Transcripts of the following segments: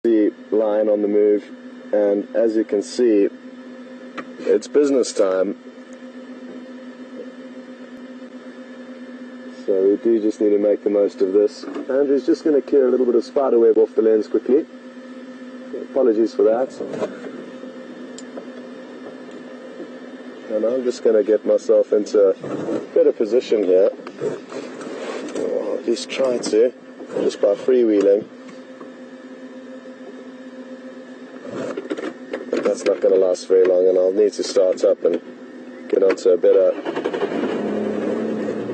The line on the move, and as you can see, it's business time. So we do just need to make the most of this. Andrew's just going to clear a little bit of spider web off the lens quickly. Apologies for that. And I'm just going to get myself into a better position here. Or at least try to, just by freewheeling. But that's not going to last very long, and I'll need to start up and get onto a better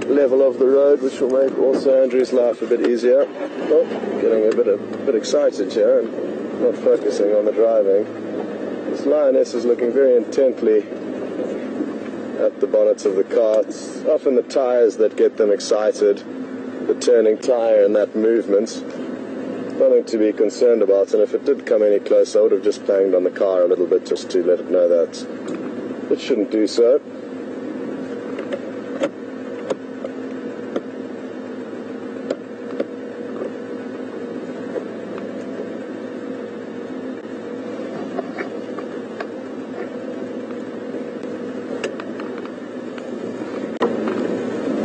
level of the road, which will make also Andrew's life a bit easier. Oh, getting a bit excited here and not focusing on the driving. This lioness is looking very intently at the bonnets of the car. It's often the tires that get them excited, the turning tire and that movement. Nothing to be concerned about, and if it did come any closer, I would have just banged on the car a little bit just to let it know that it shouldn't do so.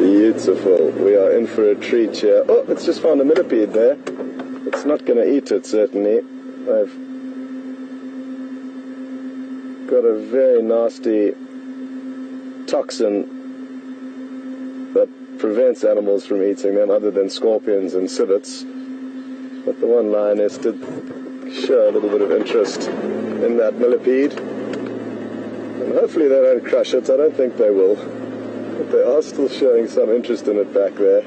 Beautiful. We are in for a treat here. Oh, it's just found a millipede there. It's not going to eat it, certainly. I've got a very nasty toxin that prevents animals from eating them, other than scorpions and civets. But the one lioness did show a little bit of interest in that millipede. And hopefully they don't crush it. I don't think they will. But they are still showing some interest in it back there.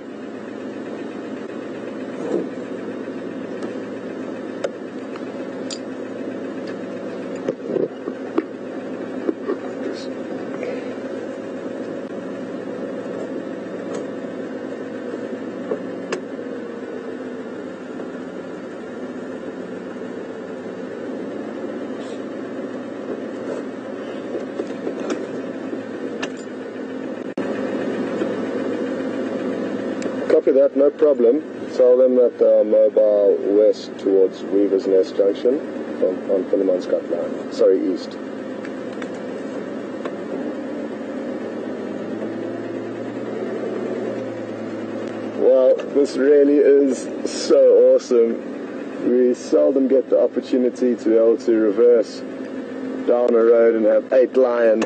Copy that, no problem. Tell them that they are mobile west towards Weaver's Nest Junction on Philemon's line. Sorry, east. Well, this really is so awesome. We seldom get the opportunity to be able to reverse down a road and have 8 lion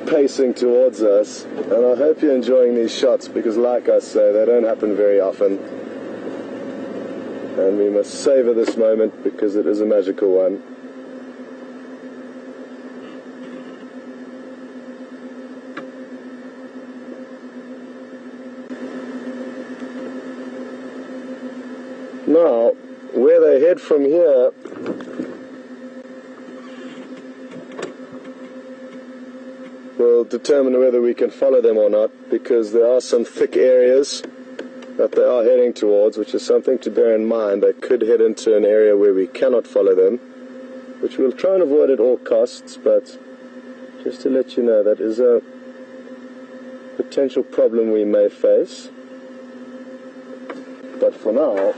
pacing towards us, and I hope you're enjoying these shots, because like I say, they don't happen very often, and we must savor this moment because it is a magical one. Now, where they head from here will determine whether we can follow them or not, because there are some thick areas that they are heading towards, which is something to bear in mind. They could head into an area where we cannot follow them, which we'll try and avoid at all costs, but just to let you know, that is a potential problem we may face. But for now,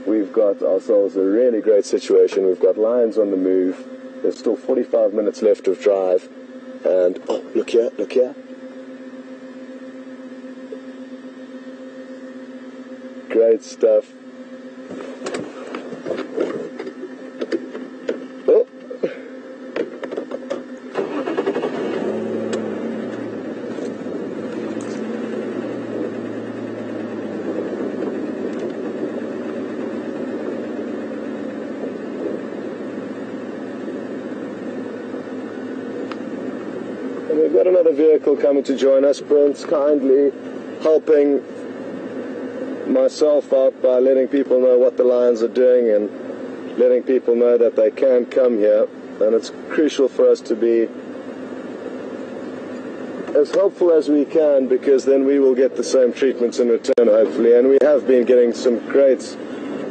we've got ourselves a really great situation. We've got lions on the move. There's still 45 minutes left of drive. And, oh, look here, look here. Great stuff. Oh. And we've got another vehicle coming to join us. Brent's kindly helping myself out by letting people know what the lions are doing and letting people know that they can come here. And it's crucial for us to be as helpful as we can, because then we will get the same treatments in return, hopefully. And we have been getting some great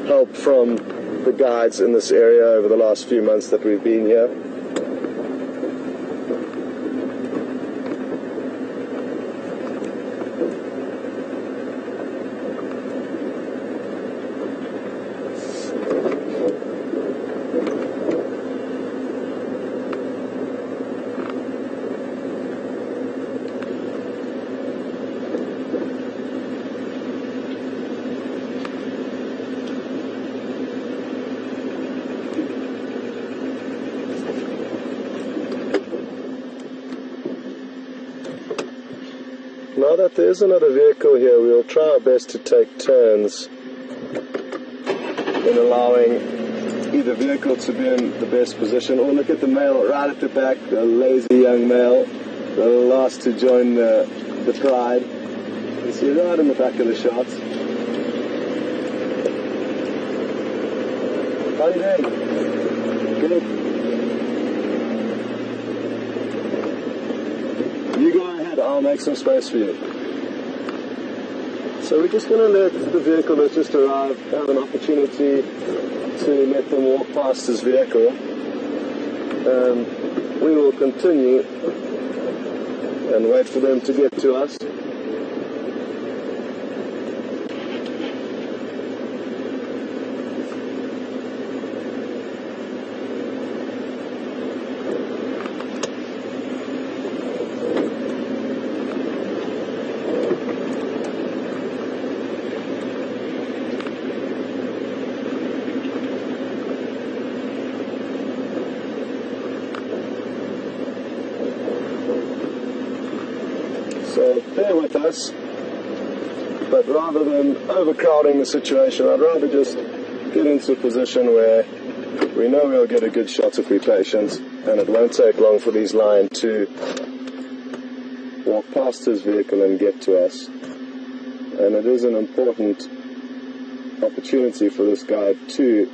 help from the guides in this area over the last few months that we've been here. Now that there is another vehicle here, we'll try our best to take turns in allowing either vehicle to be in the best position. Or look at the male right at the back, the lazy young male, the last to join the pride. You see right in the back of the shot. How are you doing? Good. You go ahead, I'll make some space for you. So we're just going to let the vehicle that's just arrived have an opportunity to let them walk past his vehicle. And we will continue and wait for them to get to us. So bear with us, but rather than overcrowding the situation, I'd rather just get into a position where we know we'll get a good shot if we're patient, and it won't take long for these lions to walk past his vehicle and get to us. And it is an important opportunity for this guide to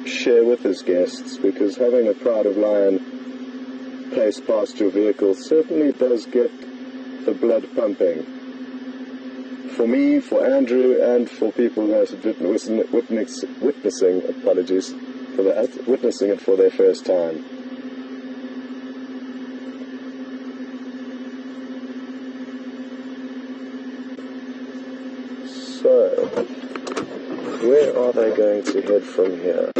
share with his guests, because having a pride of lion placed past your vehicle certainly does get the blood pumping. For me, for Andrew, and for people who are witnessing it for their first time. So, where are they going to head from here?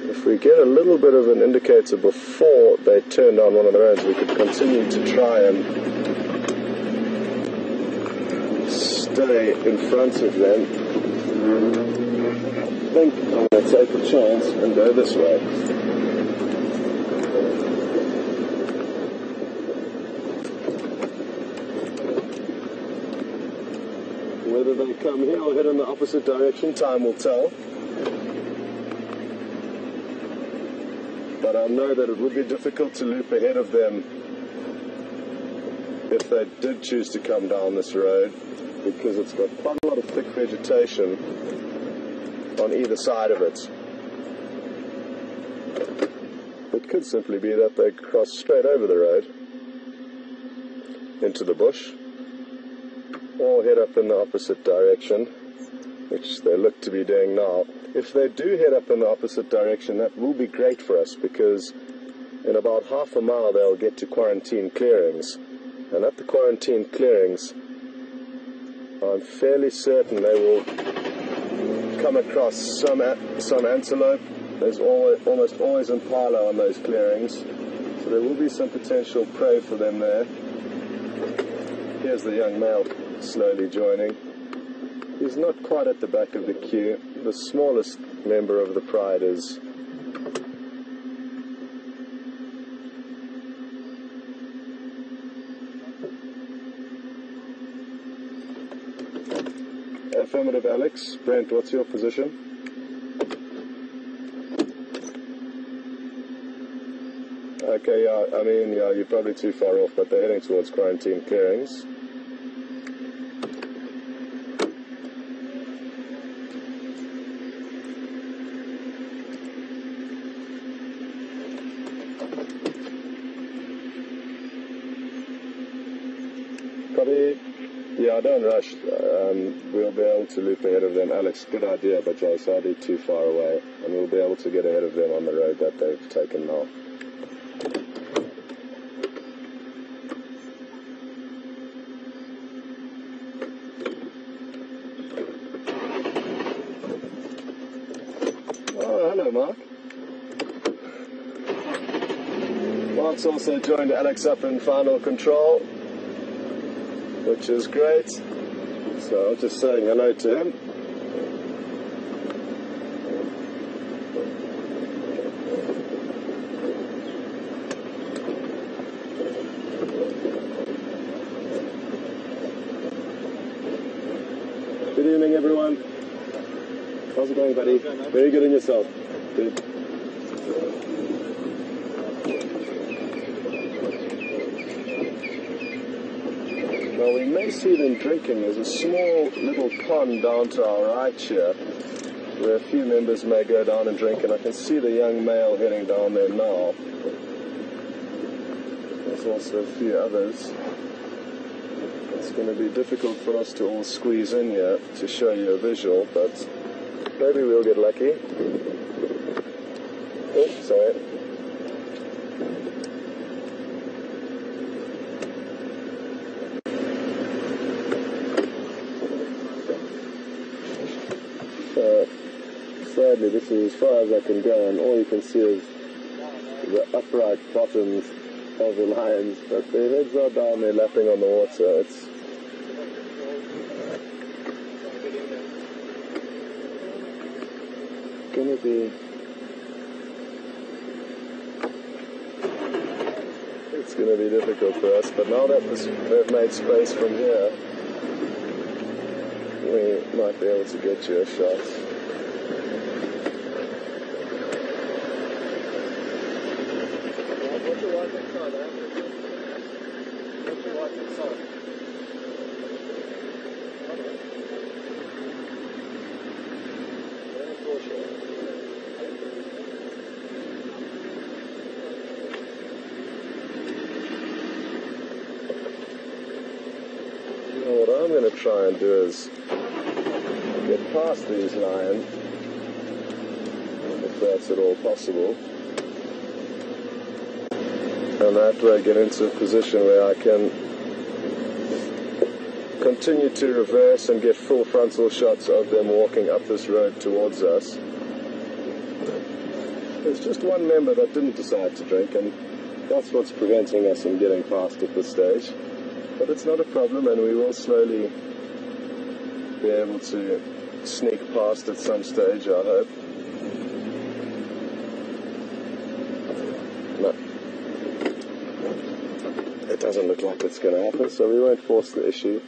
If we get a little bit of an indicator before they turn down one of the roads, we could continue to try and stay in front of them. I think I'm going to take a chance and go this way. Whether they come here or head in the opposite direction, time will tell. But I know that it would be difficult to loop ahead of them if they did choose to come down this road, because it's got quite a lot of thick vegetation on either side of it. It could simply be that they cross straight over the road into the bush, or head up in the opposite direction, which they look to be doing now. If they do head up in the opposite direction, that will be great for us, because in about half a mile they'll get to quarantine clearings. And at the quarantine clearings, I'm fairly certain they will come across some antelope. There's almost always impala on those clearings, so there will be some potential prey for them there. Here's the young male slowly joining. He's not quite at the back of the queue. The smallest member of the pride is affirmative, Alex. Brent, what's your position? Okay, yeah, I mean, yeah, you're probably too far off, but they're heading towards quarantine clearings. Yeah, don't rush. We'll be able to loop ahead of them. Alex, good idea, but yeah, it's hardly too far away, and we'll be able to get ahead of them on the road that they've taken now. Oh, hello, Mark. Mark's also joined Alex up in final control, which is great. So I was just saying hello to him. Good evening, everyone. How's it going, buddy? Very good, and yourself? Good. Well, we may see them drinking. There's a small little pond down to our right here, where a few members may go down and drink, and I can see the young male heading down there now. There's also a few others. It's going to be difficult for us to all squeeze in here to show you a visual, but maybe we'll get lucky. Oh, sorry. Sadly, this is as far as I can go, and all you can see is the upright bottoms of the lions, but their heads are down there lapping on the water. It's gonna be difficult for us, but now that they've made space from here, we might be able to get you a shot. What I'm going to try and do is get past these lions, if that's at all possible, and that way get into a position where I can continue to reverse and get full frontal shots of them walking up this road towards us. There's just one member that didn't decide to drink, and that's what's preventing us from getting past at this stage. But it's not a problem, and we will slowly be able to sneak past at some stage, I hope. No. It doesn't look like it's going to happen, so we won't force the issue.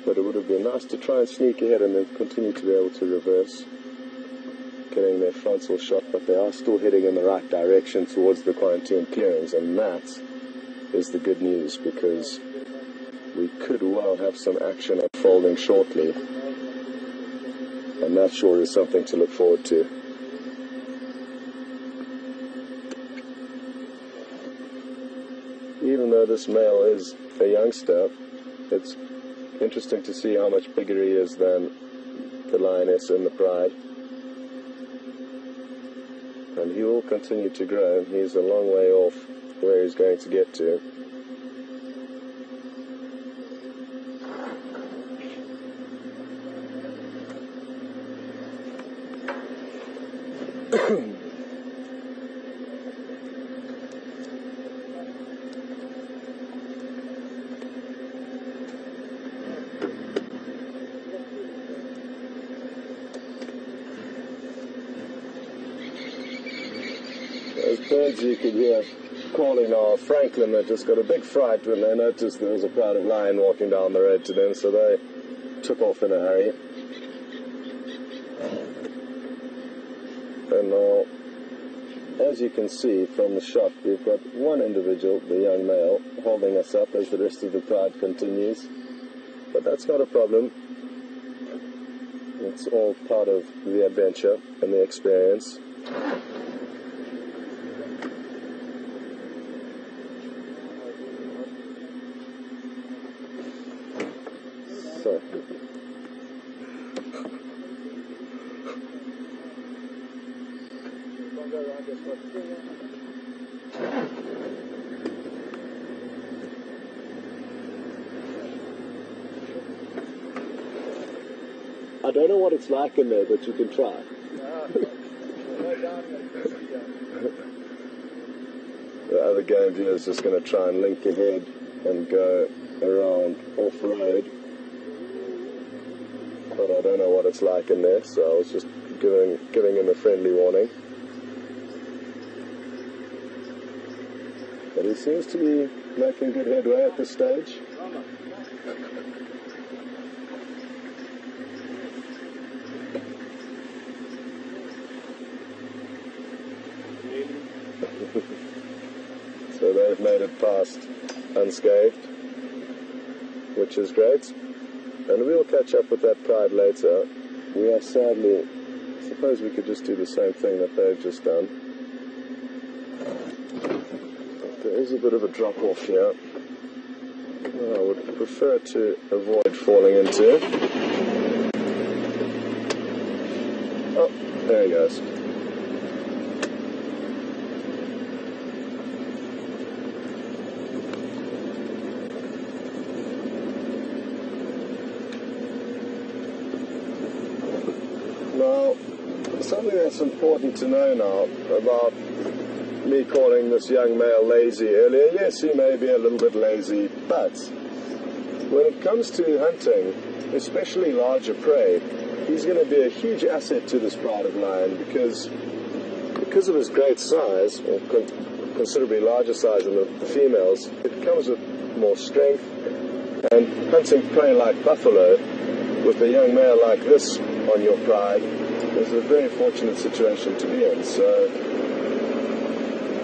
But it would have been nice to try and sneak ahead and then continue to be able to reverse, getting their frontal shot, but they are still heading in the right direction towards the quarantine clearings, and that is the good news, because we could well have some action unfolding shortly, and that sure is something to look forward to. Even though this male is a youngster, it's interesting to see how much bigger he is than the lioness and the pride. And he will continue to grow. He's a long way off where he's going to get to. Those birds you could hear calling our Franklin that just got a big fright when they noticed there was a crowd of lion walking down the road to them, so they took off in a hurry. And now, as you can see from the shot, we've got one individual, the young male, holding us up as the rest of the pride continues. But that's not a problem. It's all part of the adventure and the experience. So, I don't know what it's like in there, but you can try. The other game here is just going to try and link ahead and go around off-road. But I don't know what it's like in there, so I was just giving him a friendly warning. But he seems to be making good headway at this stage. they've made it past unscathed, which is great. And we'll catch up with that pride later. We are sadly, suppose we could just do the same thing that they've just done. There is a bit of a drop off here. I would prefer to avoid falling into. Oh, there he goes. Now, something that's important to know now about me calling this young male lazy earlier. Yes, he may be a little bit lazy, but when it comes to hunting, especially larger prey, he's going to be a huge asset to this pride of lion because of his great size, or considerably larger size than the females. It comes with more strength, and hunting prey like buffalo with a young male like this on your pride is a very fortunate situation to be in. So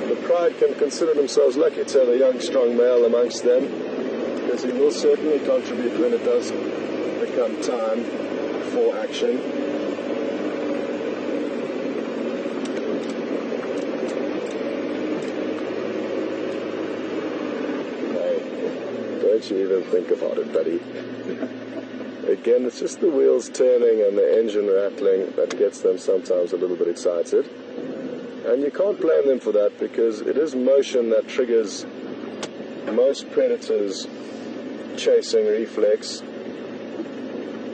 the pride can consider themselves lucky to have a young, strong male amongst them, because he will certainly contribute when it does become time for action. Hey, don't you even think about it, buddy. Again, it's just the wheels turning and the engine rattling that gets them sometimes a little bit excited. And you can't blame them for that, because it is motion that triggers most predators' chasing reflex.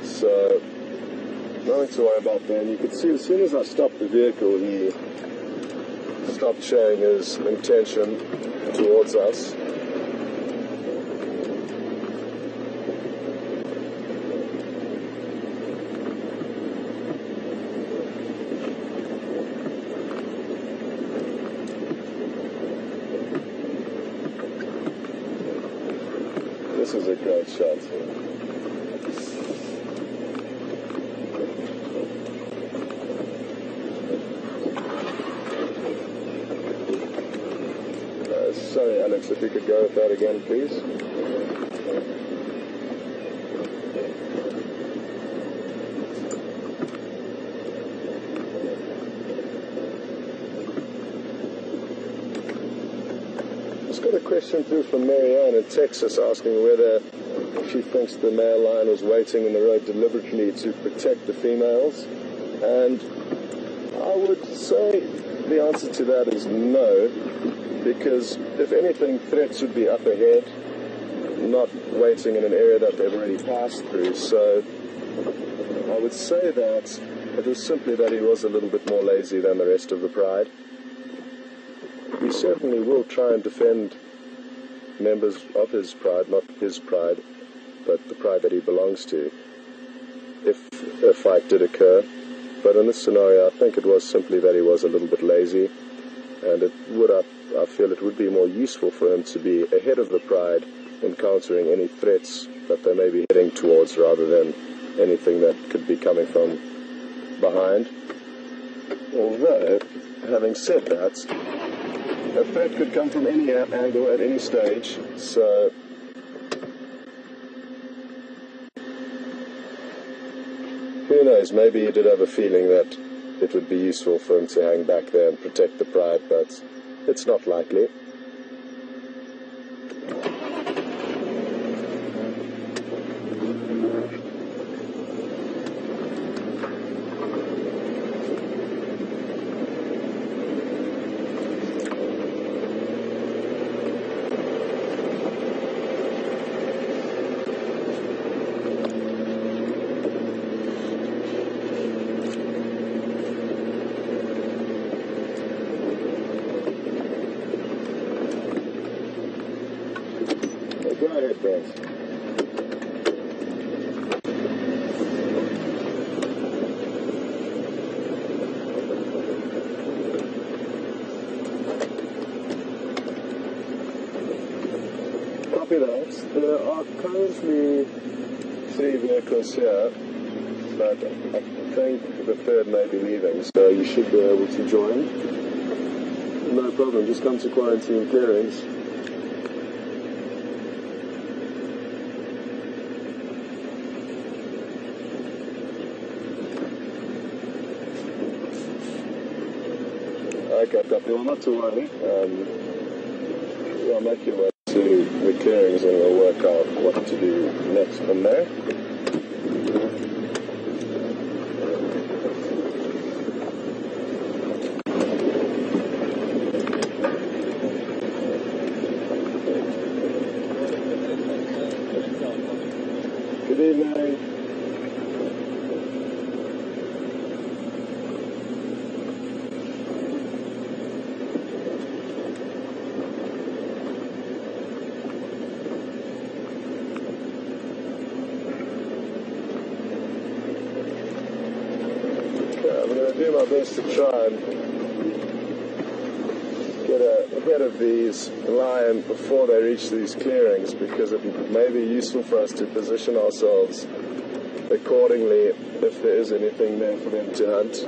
So, nothing to worry about there. And you could see as soon as I stopped the vehicle, he stopped showing his intention towards us. This is a great shot. Sorry, Alex, if you could go with that again, please. Just got a question through from Marianne in Texas asking whether she thinks the male lion was waiting in the road deliberately to protect the females. And I would say the answer to that is no, because if anything, threats would be up ahead, not waiting in an area that they've already passed through. So I would say that it was simply that he was a little bit more lazy than the rest of the pride. He certainly will try and defend members of his pride, not his pride, but the pride that he belongs to, if a fight did occur. But in this scenario, I think it was simply that he was a little bit lazy, and I feel it would be more useful for him to be ahead of the pride, encountering any threats that they may be heading towards, rather than anything that could be coming from behind. Although, having said that, a threat could come from any angle at any stage, so who knows, maybe he did have a feeling that it would be useful for him to hang back there and protect the pride, but it's not likely. Go ahead, Brent. Copy that. There are currently 3 vehicles here, but I think the third may be leaving, so you should be able to join. No problem, just come to quarantine clearings. Okay, copy. Well, not to worry. I'll make your way to the clearings and we'll work out what to do next from there. Good evening. I'm going to do my best to try and get ahead of these lion before they reach these clearings, because it may be useful for us to position ourselves accordingly if there is anything there for them to hunt.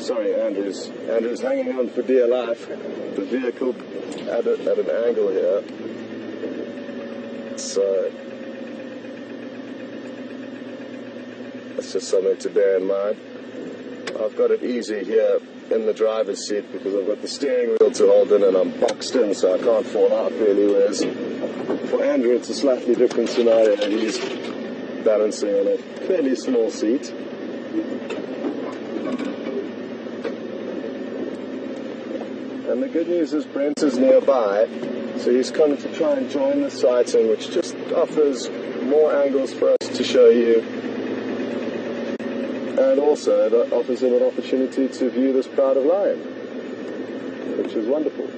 Sorry, Andrew's hanging on for dear life. The vehicle at an angle here. So that's just something to bear in mind. I've got it easy here in the driver's seat because I've got the steering wheel to hold in and I'm boxed in, so I can't fall out really, whereas for Andrew it's a slightly different scenario. He's balancing on a fairly small seat. And the good news is Brent is nearby, so he's come to try and join the sighting, which just offers more angles for us to show you. And also it offers him an opportunity to view this pride of lion, which is wonderful.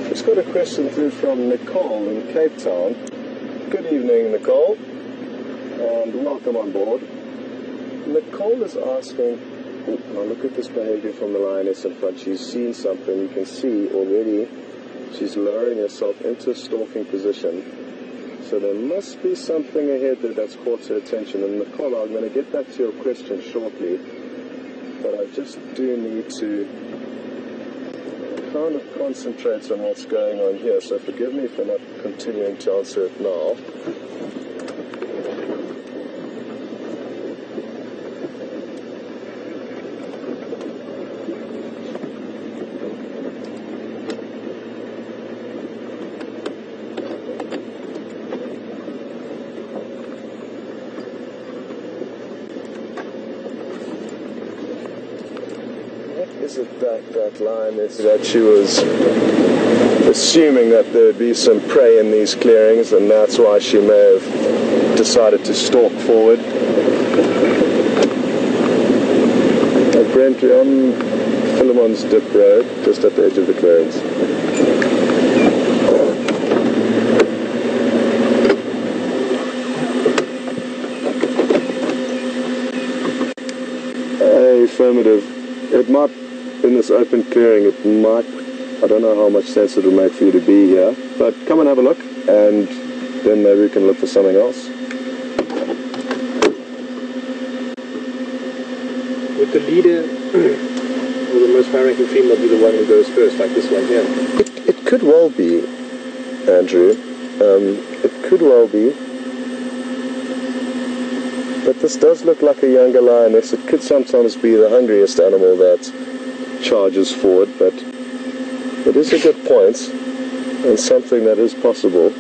Just got a question through from Nicole in Cape Town. Good evening, Nicole, and welcome on board. Nicole is asking, now look at this behavior from the lioness in front. She's seen something. You can see already she's lowering herself into a stalking position. So there must be something ahead that's caught her attention. And Nicole, I'm going to get back to your question shortly, but I just do need to kind of concentrate on what's going on here, so forgive me for not continuing to answer it now. Is it that lioness that she was assuming that there would be some prey in these clearings, and that's why she may have decided to stalk forward? Brent, we're on Philemon's Dip Road, just at the edge of the clearings. Affirmative. It might, in this open clearing, it might, I don't know how much sense it would make for you to be here, but come and have a look, and then maybe we can look for something else. Would the leader, or the most high-ranking female, be the one who goes first, like this one here? It could well be, Andrew. It could well be. But this does look like a younger lioness. It could sometimes be the hungriest animal that charges forward, but it is a good point and something that is possible.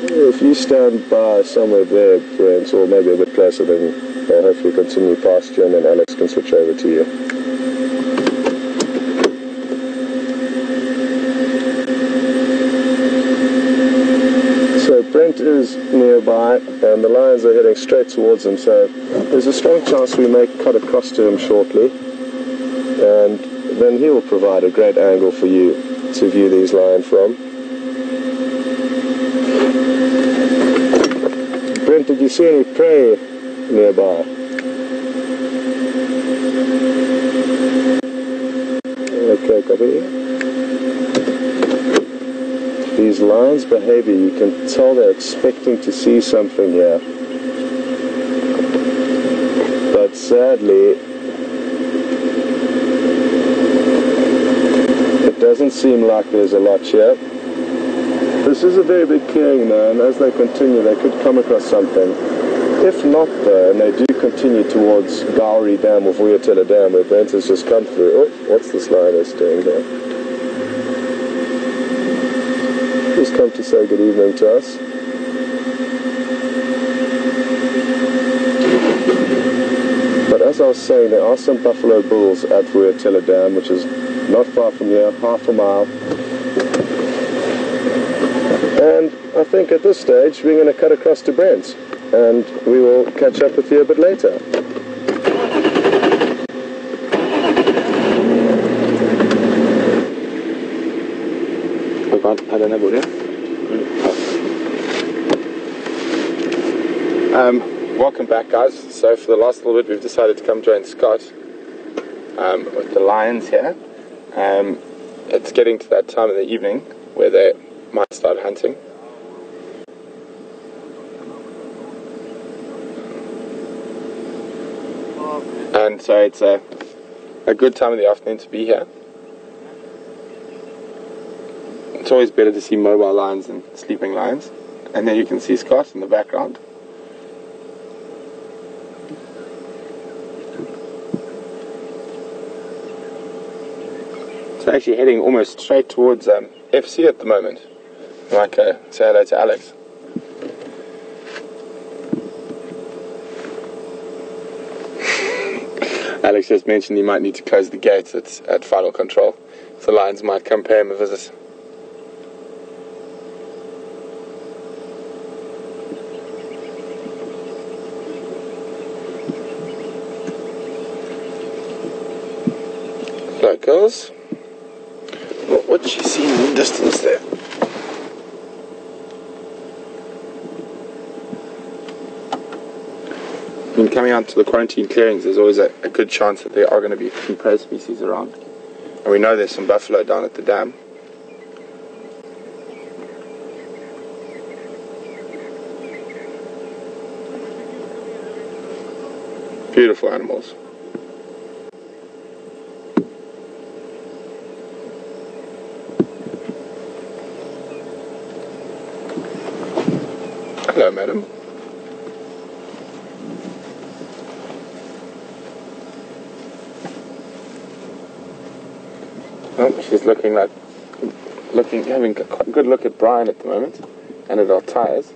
If you stand by somewhere there, Brent, or maybe a bit closer, then I'll hopefully continue past you, and then Alex can switch over to you. So Brent is nearby, and the lions are heading straight towards him, so there's a strong chance we may cut across to him shortly, and then he will provide a great angle for you to view these lions from. Brent, did you see any prey nearby? Okay, copy. These lions' behavior, you can tell they're expecting to see something here. But sadly, it doesn't seem like there's a lot here. This is a very big clearing now, and as they continue, they could come across something. If not, though, and they do continue towards Gowrie Dam or Vuyatela Dam, where Brent has just come through. Oh, what's this lioness doing here? He's come to say good evening to us. But as I was saying, there are some buffalo bulls at Vuyatela Dam, which is not far from here, half a mile. And I think at this stage we're going to cut across to Brent, and we will catch up with you a bit later. I don't have audio. Welcome back, guys. So for the last little bit we've decided to come join Scott with the lions here. It's getting to that time of the evening where they might start hunting. And so it's a good time of the afternoon to be here. It's always better to see mobile lions than sleeping lions. And there you can see Scott in the background. So actually heading almost straight towards FC at the moment. Like say hello to Alex. Alex just mentioned he might need to close the gates at final control. So lions might come pay him a visit. Locals. What did you see in the distance there? When coming out to the quarantine clearings, there's always a good chance that there are going to be a few prey species around. And we know there's some buffalo down at the dam. Beautiful animals. Hello, madam. Oh, she's having a quite good look at Brian at the moment, and at our tyres.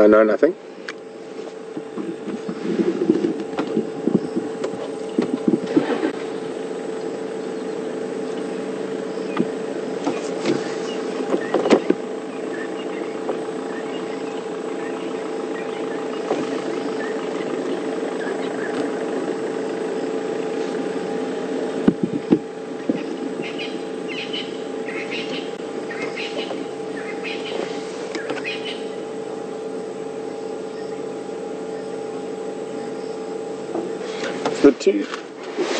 No, nothing. The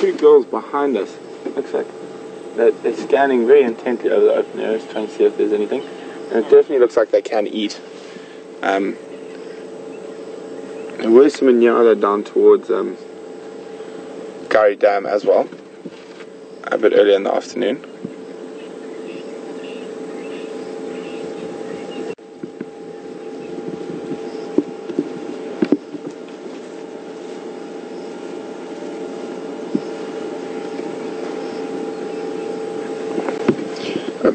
two girls behind us, it looks like they're scanning very intently over the open areas, trying to see if there's anything. And it definitely looks like they can eat. There were some in Nyala down towards Gowrie Dam as well, a bit earlier in the afternoon.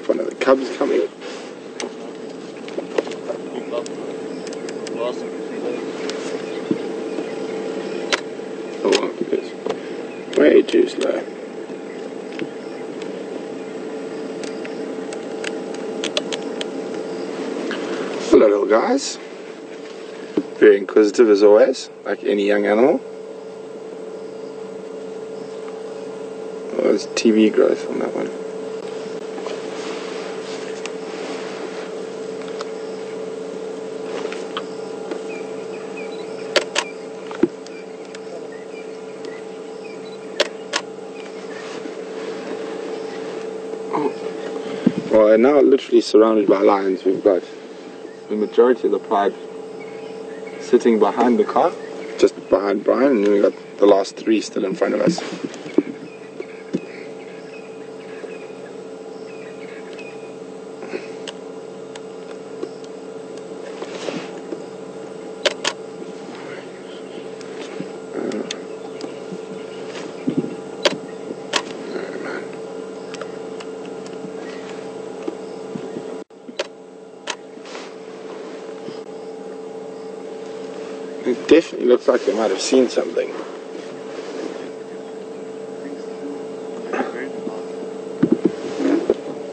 One of the cubs coming. Oh, it's way too slow. Hello little guys. Very inquisitive as always, like any young animal. Oh, there's TV growth on that one. Well, we're now literally surrounded by lions. We've got the majority of the pride sitting behind the car, just behind Brian, and then we've got the last three still in front of us. It definitely looks like they might have seen something.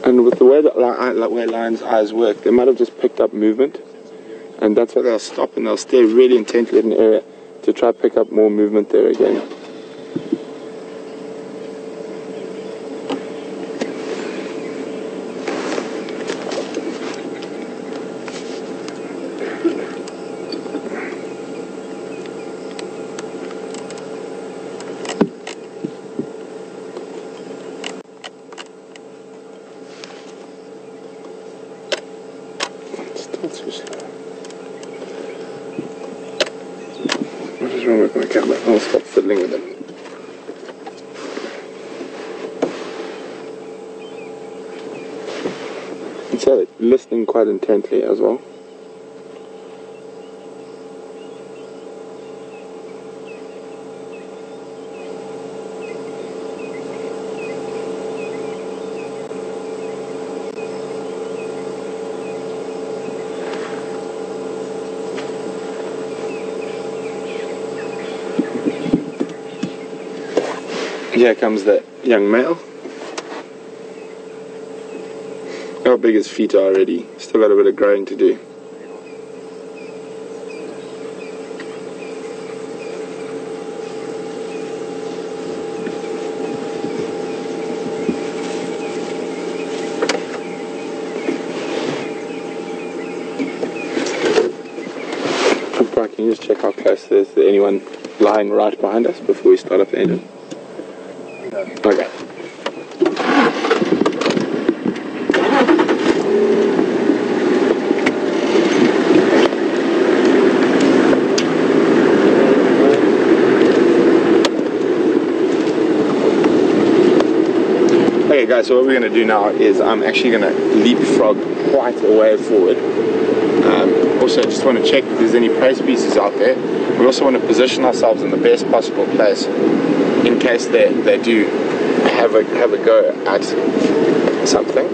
And with the way that way lions' eyes work, they might have just picked up movement, and that's why they'll stop and they'll stare really intently at an area to try to pick up more movement there again. Still too slow. What is wrong with my camera? I'll stop fiddling with it. It's listening quite intently as well. Here comes the young male. How big his feet are already. Still got a bit of growing to do. Can you just check how close there is to anyone lying right behind us before we start up the engine? Okay. Okay guys, so what we're going to do now is I'm actually going to leapfrog quite a way forward. Also, I just want to check if there's any prey species out there. We also want to position ourselves in the best possible place in case they do have a go at something.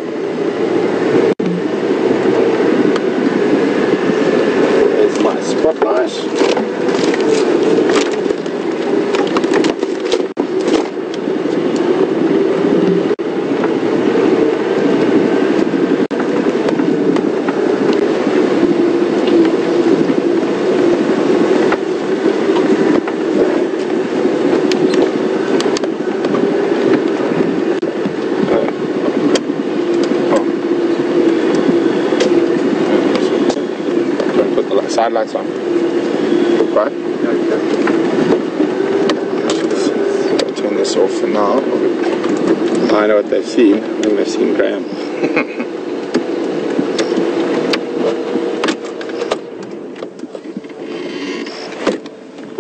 There's my spotlight. Side lights on. Right? I'll turn this off for now. I know what they've seen. I think they've seen Graham.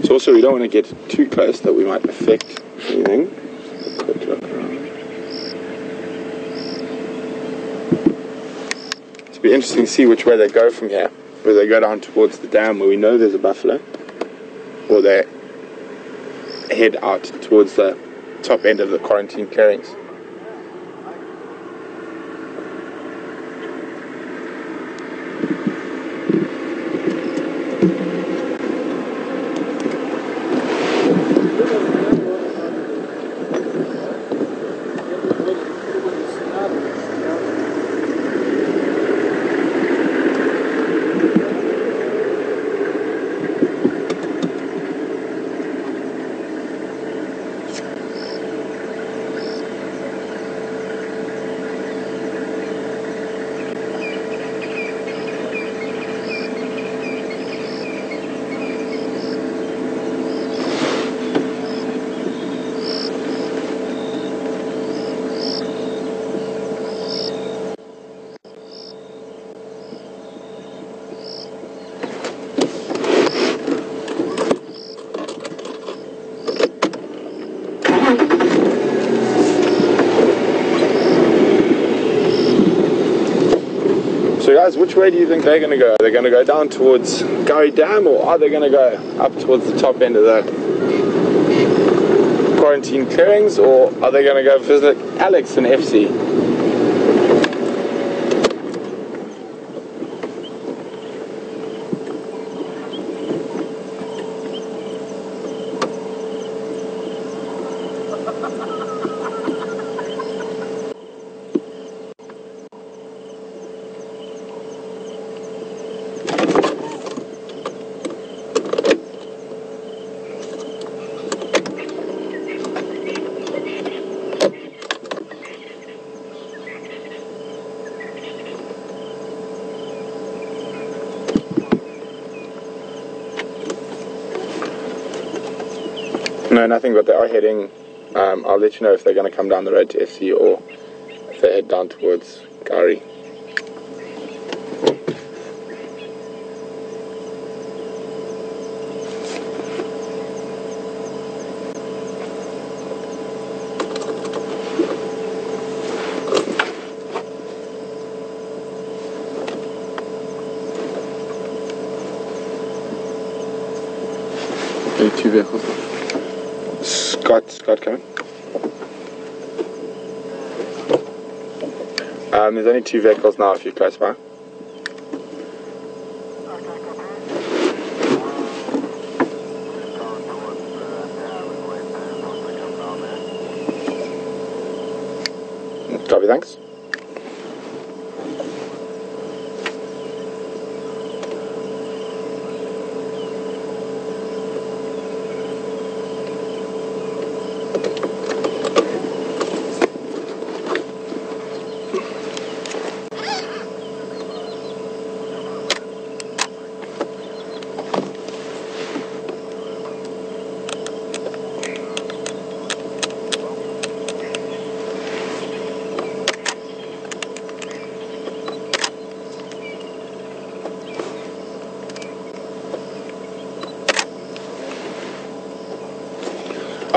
So also we don't want to get too close that we might affect anything. Quick look around. It'll be interesting to see which way they go from here. Whether they go down towards the dam where we know there's a buffalo, or they head out towards the top end of the quarantine clearings. guys, which way do you think they're going to go? Are they going to go down towards Gowrie Dam, or are they going to go up towards the top end of the quarantine clearings, or are they going to go visit Alex and FC? No, nothing, but they are heading. I'll let you know if they're going to come down the road to FC or if they head down towards Gowrie. There are 2 vehicles. Scott coming. There's only 2 vehicles now if you're close by. Copy, thanks.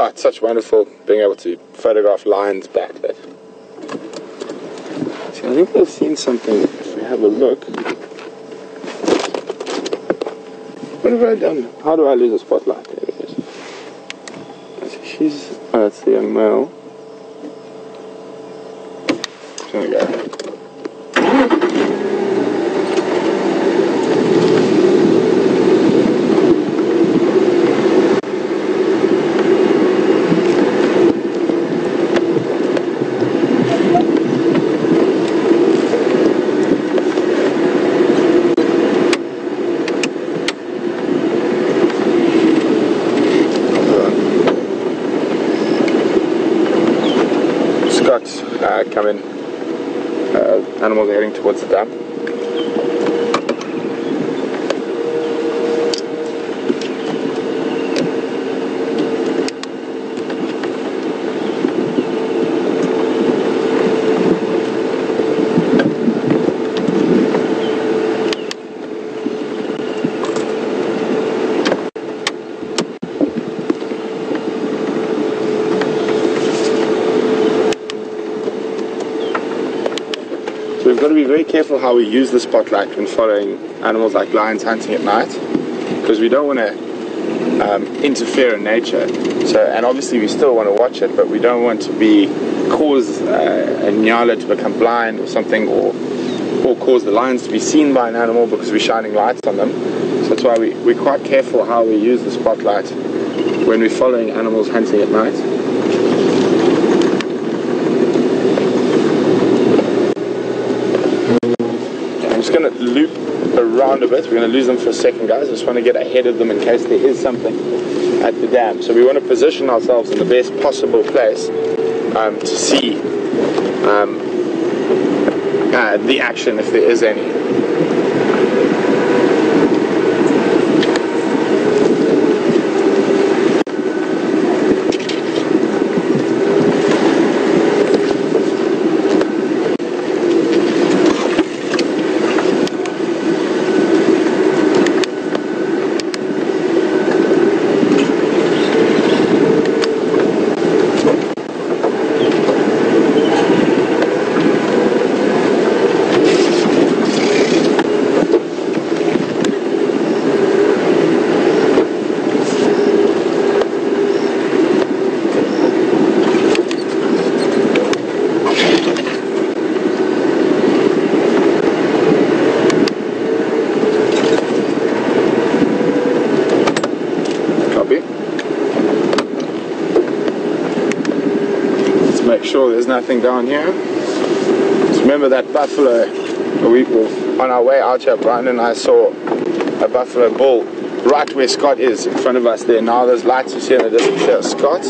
Oh, it's such wonderful being able to photograph lions back there. See, I think we've seen something if we have a look. What have I done? How do I lose a spotlight? There it is. See, she's... Oh, that's the young male. There we go. Coming. Animals are heading towards the dam. We've got to be very careful how we use the spotlight when following animals like lions hunting at night, because we don't want to interfere in nature. So, and obviously we still want to watch it, but we don't want to cause a nyala to become blind or something, or cause the lions to be seen by an animal because we're shining lights on them. So that's why we're quite careful how we use the spotlight when we're following animals hunting at night. I'm just going to loop around a bit. We're going to lose them for a second, guys. I just want to get ahead of them in case there is something at the dam. So we want to position ourselves in the best possible place to see the action if there is any. make sure there's nothing down here. Just remember that buffalo. We were on our way out here, Brian and I saw a buffalo bull right where Scott is, in front of us there. Now those lights you see in the distance there are Scott.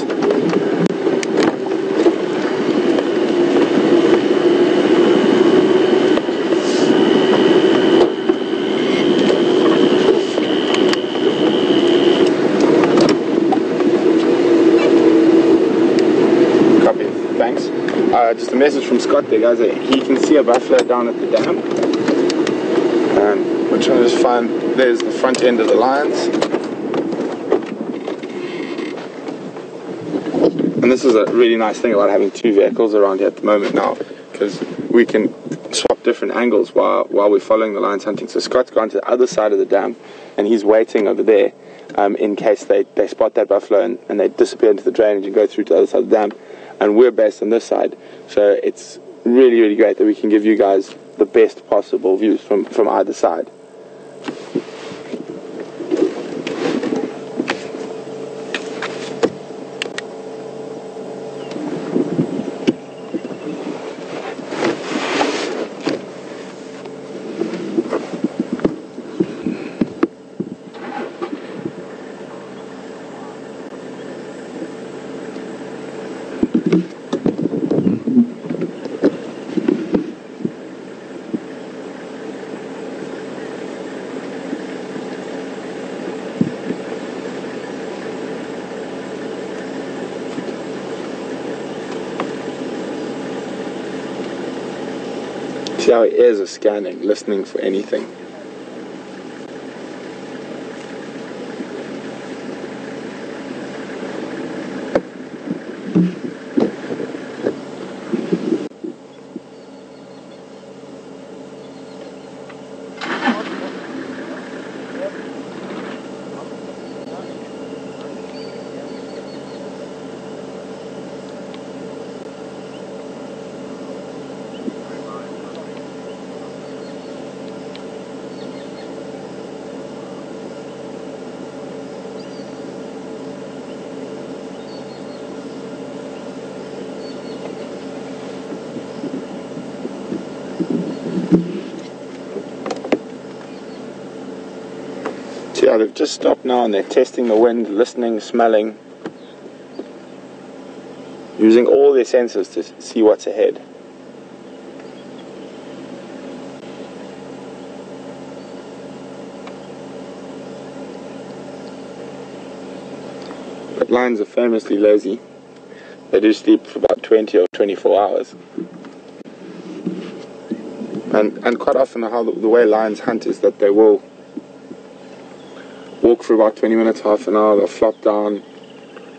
Just a message from Scott there, guys, that he can see a buffalo down at the dam. We're trying to just find, there's the front end of the lines. And this is a really nice thing about having two vehicles around here at the moment now, because we can swap different angles while we're following the lines hunting. So Scott's gone to the other side of the dam, and he's waiting over there in case they spot that buffalo and they disappear into the drainage and go through to the other side of the dam. And we're based on this side, so it's really, really great that we can give you guys the best possible views from either side. See how our ears are scanning, listening for anything. Yeah, they've just stopped now and they're testing the wind, listening, smelling, using all their senses to see what's ahead. But lions are famously lazy. They do sleep for about 20 or 24 hours. And quite often how the way lions hunt is that they will walk for about 20 minutes, half an hour, they'll flop down,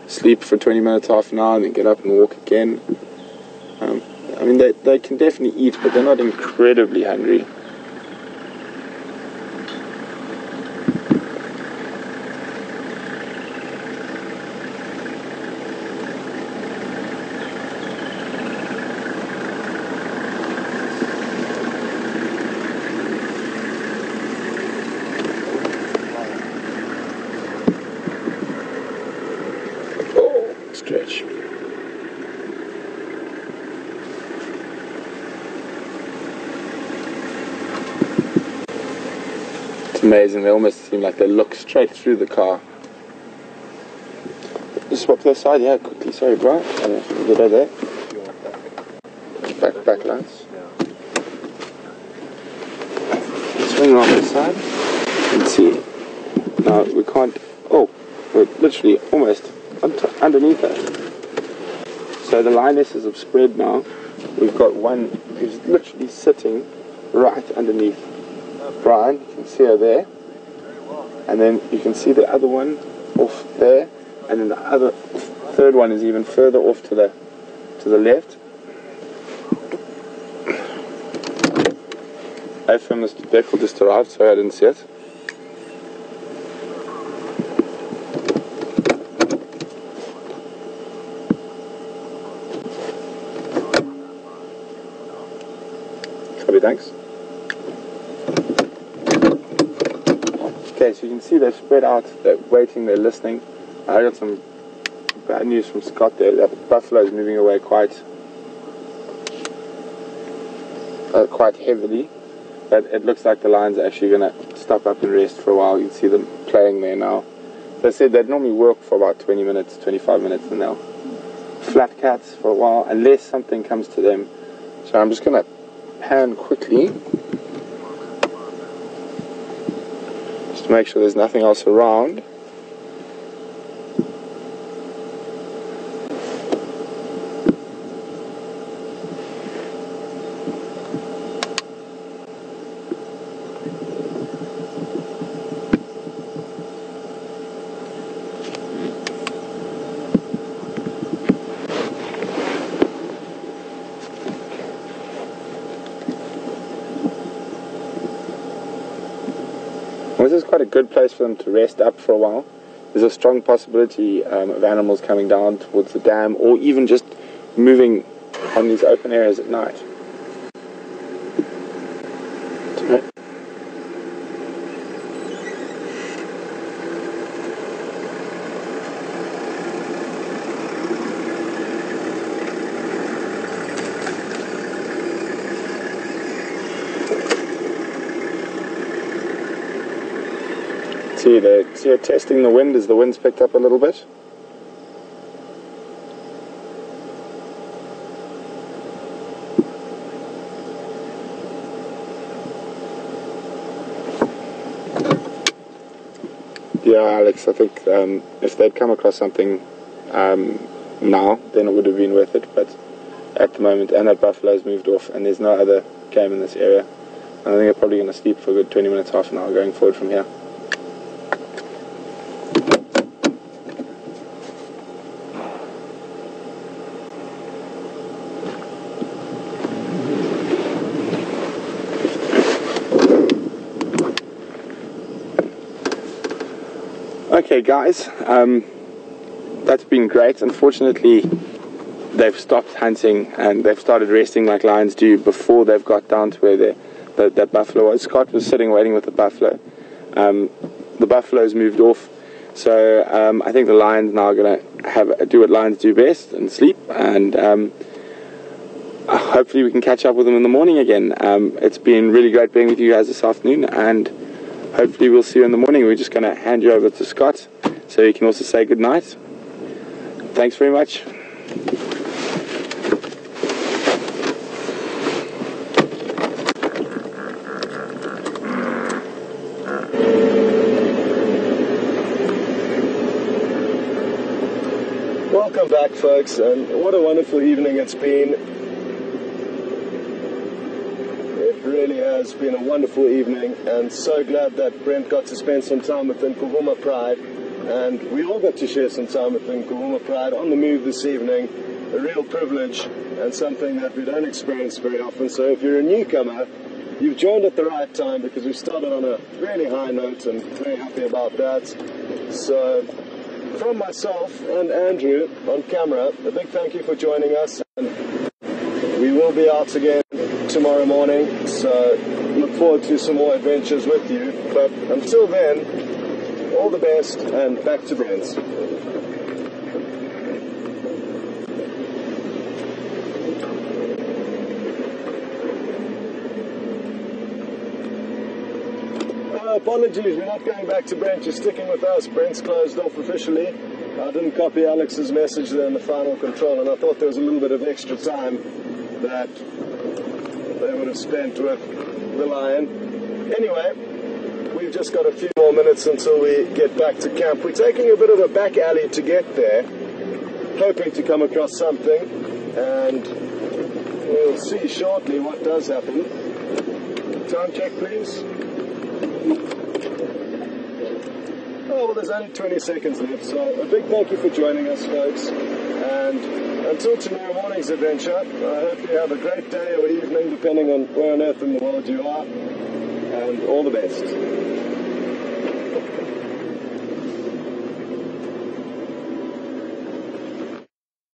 sleep for 20 minutes, half an hour, and then get up and walk again. I mean, they can definitely eat, but they're not incredibly hungry. Stretch. It's amazing, they almost seem like they look straight through the car. Just swap to the side, yeah, quickly, sorry bro. Good there. Back lights. Swing around this side and see. Now we can't, we're literally almost underneath us. So the lionesses have spread now. We've got one who's literally sitting right underneath Brian. You can see her there. And then you can see the other one off there. And then the third one is even further off to the left. I found this vehicle just arrived, so I didn't see it. Thanks. Okay, so you can see they've spread out, they're waiting, they're listening. I got some bad news from Scott there. That buffalo is moving away quite heavily. But it looks like the lions are actually going to stop up and rest for a while. You can see them playing there now. They said they'd normally work for about 20 minutes, 25 minutes, and they'll flat cats for a while unless something comes to them. So I'm just going to pan quickly just to make sure there's nothing else around. This is quite a good place for them to rest up for a while. There's a strong possibility of animals coming down towards the dam or even just moving on these open areas at night. See, they're testing the wind as the wind's picked up a little bit. Yeah, Alex, I think if they'd come across something now, then it would have been worth it. But at the moment, and that buffalo's moved off, and there's no other game in this area. I think they're probably going to sleep for a good 20 minutes, half an hour going forward from here. Okay guys, that's been great. Unfortunately, they've stopped hunting and they've started resting like lions do before they've got down to where that buffalo was. Scott was sitting waiting with the buffalo. The buffalo's moved off, so I think the lions now are going to do what lions do best and sleep, and hopefully we can catch up with them in the morning again. It's been really great being with you guys this afternoon, and hopefully we'll see you in the morning. We're just going to hand you over to Scott so you can also say good night. Thanks very much. Welcome back, folks, and what a wonderful evening it's been. It really has been a wonderful evening, and so glad that Brent got to spend some time with Nkuhuma Pride, and we all got to share some time with Nkuhuma Pride on the move this evening. A real privilege and something that we don't experience very often. So if you're a newcomer, you've joined at the right time, because we started on a really high note and very happy about that. So from myself and Andrew on camera, a big thank you for joining us, and we will be out again tomorrow morning, so look forward to some more adventures with you. But until then, all the best, and back to Brent. Apologies, we're not going back to Brent, you're sticking with us. Brent's closed off officially. I didn't copy Alex's message there in the final control, and I thought there was a little bit of extra time that they would have spent with the lion. Anyway, we've just got a few more minutes until we get back to camp. We're taking a bit of a back alley to get there, hoping to come across something, and we'll see shortly what does happen. Time check, please. Oh, well, there's only 20 seconds left, so a big thank you for joining us, folks, and until tomorrow morning's adventure, I hope you have a great day or evening, depending on where on earth in the world you are, and all the best.